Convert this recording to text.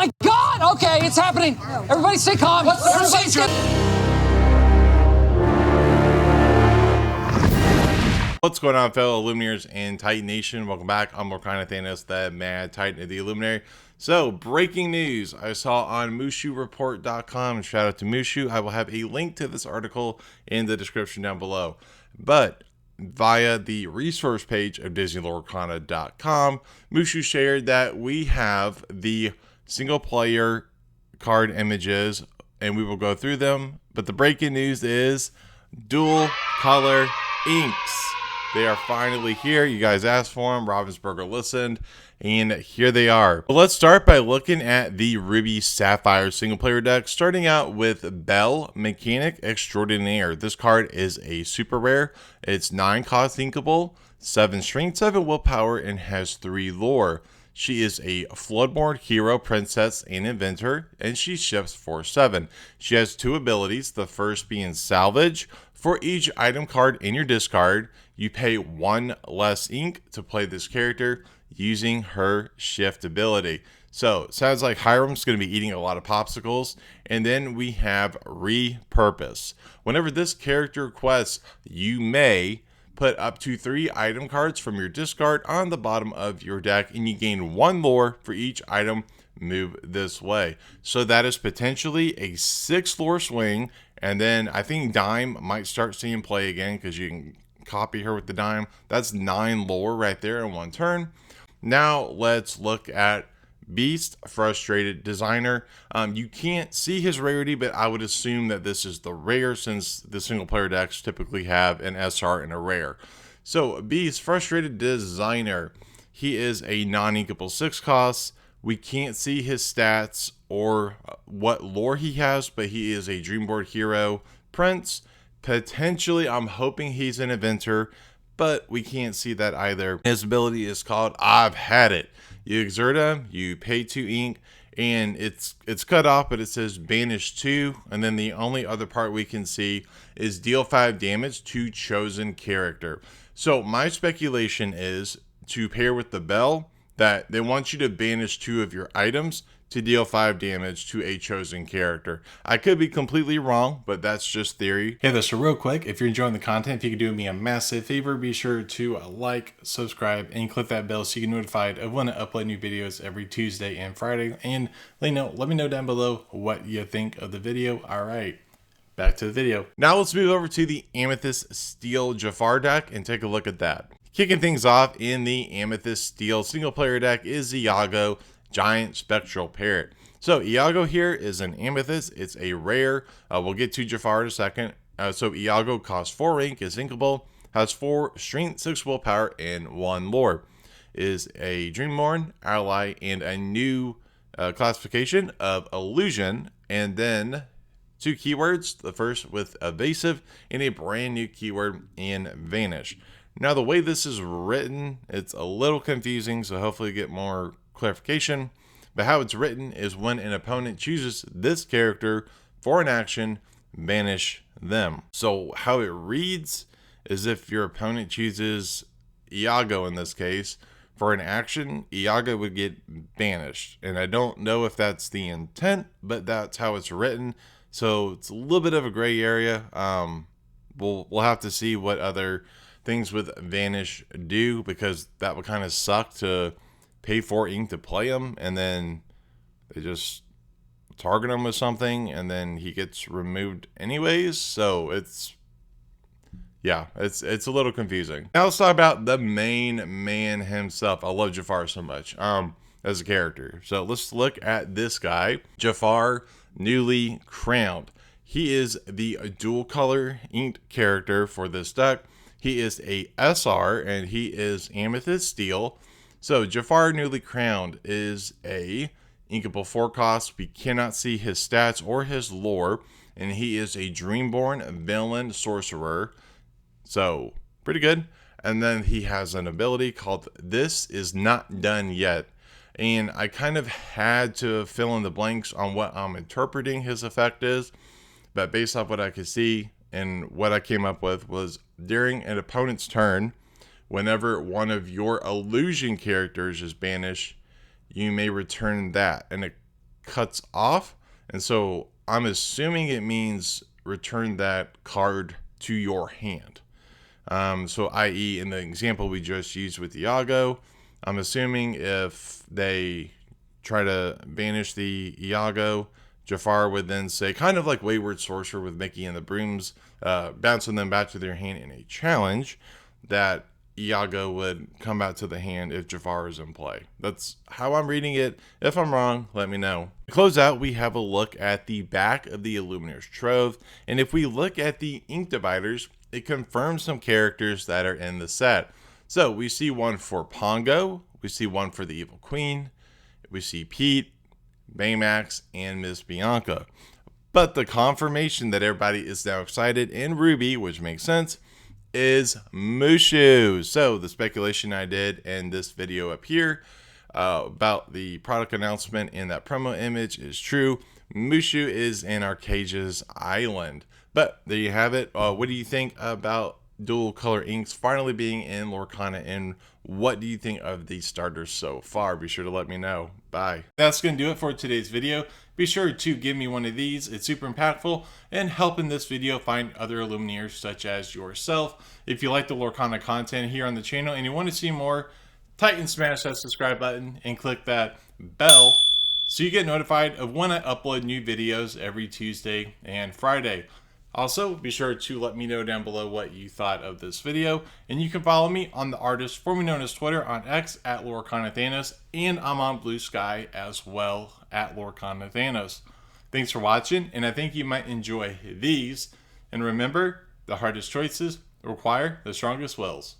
my God! Okay, it's happening. Everybody stay calm. What's the procedure? What's going on, fellow Illuminators and Titan Nation? Welcome back. I'm Lorcana Thanos, the Mad Titan of the Illuminary. So, breaking news I saw on MushuReport.com. Shout out to Mushu. I will have a link to this article in the description down below. But via the resource page of disneylorcana.com, Mushu shared that we have the single player card images and we will go through them. But the breaking news is dual color inks. They are finally here. You guys asked for them. Ravensburger listened, and here they are. But let's start by looking at the Ruby Sapphire single player deck, starting out with Belle, Mechanic Extraordinaire. This card is a super rare. It's 9 cost inkable, 7 strength, 7 willpower, and has 3 lore. She is a Floodborn hero, princess, and inventor, and she shifts for 7. She has 2 abilities, the first being salvage. For each item card in your discard, you pay 1 less ink to play this character using her shift ability. So, it sounds like Hiram's going to be eating a lot of popsicles. And then we have repurpose. Whenever this character requests, you may put up to 3 item cards from your discard on the bottom of your deck, and you gain 1 lore for each item move this way. So that is potentially a 6 lore swing, and then I think Dime might start seeing play again because you can copy her with the Dime. That's 9 lore right there in 1 turn. Now let's look at Beast, Frustrated Designer. You can't see his rarity, but I would assume that this is the rare since the single player decks typically have an SR and a rare. So Beast, Frustrated Designer, he is a non-inkable 6 cost. We can't see his stats or what lore he has, but he is a Dreamboard hero prince. Potentially, I'm hoping he's an inventor, but we can't see that either. His ability is called I've Had It. You exert him, you pay 2 ink, and it's cut off, but it says banish 2, and then the only other part we can see is deal 5 damage to chosen character. So my speculation is to pair with the Belle, that they want you to banish 2 of your items to deal 5 damage to a chosen character. I could be completely wrong, but that's just theory. Hey there, so real quick, if you're enjoying the content, if you could do me a massive favor, be sure to like, subscribe, and click that bell so you get notified of when I upload new videos every Tuesday and Friday. And let me know down below what you think of the video. All right, back to the video. Now let's move over to the Amethyst Steel Jafar deck and take a look at that. Kicking things off in the Amethyst Steel single player deck is Iago, Giant Spectral Parrot. So Iago here is an Amethyst. It's a rare. We'll get to Jafar in a second. So Iago costs 4 ink, is inkable, has 4 strength, 6 willpower, and 1 lore. Is a Dreamborn ally and a new classification of illusion, and then 2 keywords. The first with evasive and a brand new keyword in vanish. Now the way this is written, it's a little confusing, so hopefully get more clarification. But how it's written is when an opponent chooses this character for an action, banish them. So how it reads is if your opponent chooses Iago in this case for an action, Iago would get banished. And I don't know if that's the intent, but that's how it's written. So it's a little bit of a gray area. We'll have to see what other things with vanish do, because that would kind of suck to pay 4 ink to play him and then they just target him with something and then he gets removed anyways. So it's a little confusing. Now let's talk about the main man himself. I love Jafar so much as a character. So let's look at this guy, Jafar, newly crowned. He is the dual color inked character for this deck. He is a SR and he is Amethyst Steel. So Jafar newly crowned is a inkable 4 cost. We cannot see his stats or his lore, and he is a Dreamborn villain sorcerer. So pretty good. And then he has an ability called This Is Not Done Yet. And I kind of had to fill in the blanks on what I'm interpreting his effect is. But based off what I could see and what I came up with was during an opponent's turn, whenever one of your illusion characters is banished, you may return that. And it cuts off. And so I'm assuming it means return that card to your hand. So i.e. in the example we just used with Iago, I'm assuming if they try to banish the Iago, Jafar would then say, kind of like Wayward Sorcerer with Mickey and the Brooms, bouncing them back to their hand in a challenge, that Iago would come back to the hand if Jafar is in play. That's how I'm reading it. If I'm wrong, let me know. To close out, we have a look at the back of the Illuminator's Trove, and if we look at the Ink Dividers, it confirms some characters that are in the set. So we see one for Pongo, we see one for the Evil Queen, we see Pete, Baymax, and Miss Bianca. But the confirmation that everybody is now excited in Ruby, which makes sense, is Mushu. So the speculation I did in this video up here about the product announcement in that promo image is true. Mushu is in Arcadia's Island. But there you have it. What do you think about dual color inks finally being in Lorcana, and what do you think of these starters so far? Be sure to let me know. Bye. That's going to do it for today's video. Be sure to give me one of these. It's super impactful and helping this video find other Illuminaires such as yourself. If you like the Lorcana content here on the channel and you want to see more, Titan smash that subscribe button and click that bell so you get notified of when I upload new videos every Tuesday and Friday. Also, be sure to let me know down below what you thought of this video, and you can follow me on the artist formerly known as Twitter on X at Lorcana Thanos, and I'm on Blue Sky as well at Lorcana Thanos. Thanks for watching, and I think you might enjoy these. And remember, the hardest choices require the strongest wills.